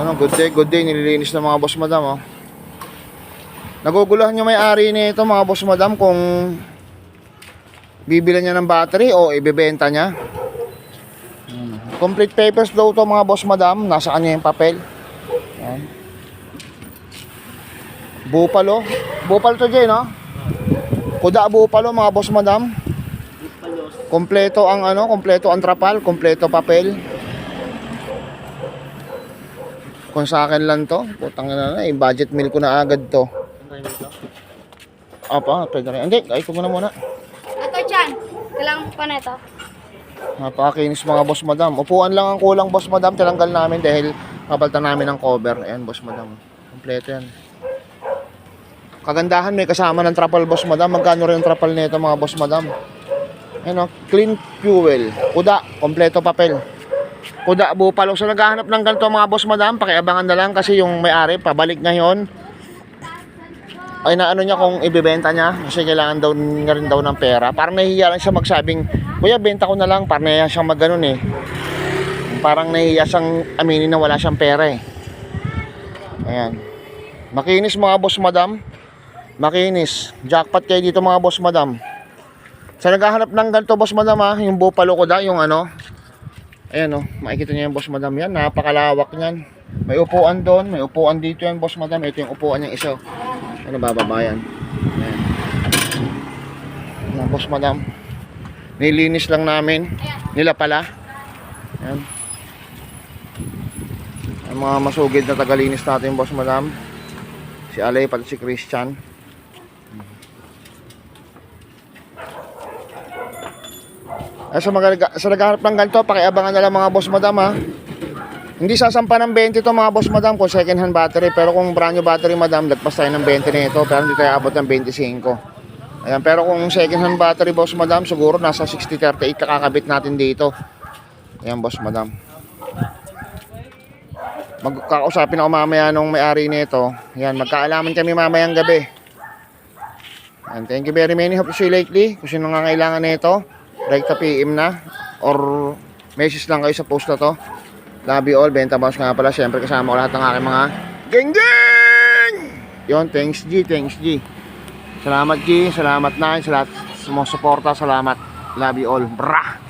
Ano, good day, nililinis ng mga boss madam, oh. Naguguluhan yung may-ari nito mga boss madam kung bibilan niya ng battery o ibebenta niya. Complete papers daw to mga boss madam, nasa kanya yung papel. Yan. Bupalo to Jay, no? Kuda Bupalo mga boss madam. Kompleto ang kompleto ang trapal, kompleto papel. Kung sa akin lang to, putang ina na, budget meal ko na agad to. Apa, pwede rin. Hindi, ay ko muna. Ito Chan, kailangan pa na ito. Napakakinis mga boss madam. Upuan lang ang kulang boss madam, tinanggal namin dahil papalitan namin ng cover. Ayan boss madam, kompleto yan. Kagandahan, may kasama ng trapal boss madam. Magkano rin yung trapal nito mga boss madam? Ayan, clean fuel, kuda, kompleto papel. Kuda Bupalo. So naghahanap ng ganito mga boss madam, pakiabangan na lang kasi yung may-ari pabalik ngayon. Ay naano niya kung ibebenta niya kasi kailangan daw niya rin daw ng pera. Parang nahihiya lang siya magsabing, "Kuya, benta ko na lang." Parang nahihiya siyang magganon eh. Parang nahihiya siyang aminin na wala siyang pera eh. Ayan. Makinis mga boss madam. Makinis. Jackpot kayo dito mga boss madam. Sa naghahanap ng ganito boss madam ha, yung Bupalo ko da, yung ayan oh, makikita niyo yung boss madam yan, napakalawak niyan. May upuan doon, may upuan dito yan boss madam. Ito yung upuan niya isa. Ano bababa yan. Ayan. Ayan boss madam. Nilinis lang namin. Nila pala. Ayan. Ang mga masugid na tagalinis natin boss madam. Si Alay pati si Christian. Sa naghahanap ng ganito, pakiabangan na lang mga boss madam ha. Hindi sasampa ng 20 to mga boss madam kung second hand battery. Pero kung brand new battery madam, lagpas tayo ng 20 nito. Pero hindi tayo abot ng 25. Ayan, pero kung second hand battery boss madam, siguro nasa 60-38 kakakabit natin dito. Ayan boss madam. Magkakausapin ako mamaya nung may-ari nito. Ayan, magkaalaman kami mamayang gabi. And thank you very much. Hope to see you lately. Kung sino nangangailangan nito, direct PM na or message lang kayo sa post na to. Love you all. Benta Boss nga pala. Siyempre kasama ko lahat ng aking mga geng! Yun, thanks G. Salamat G. Salamat na sa lahat sa mga suporta. Salamat. Love you all. Brah!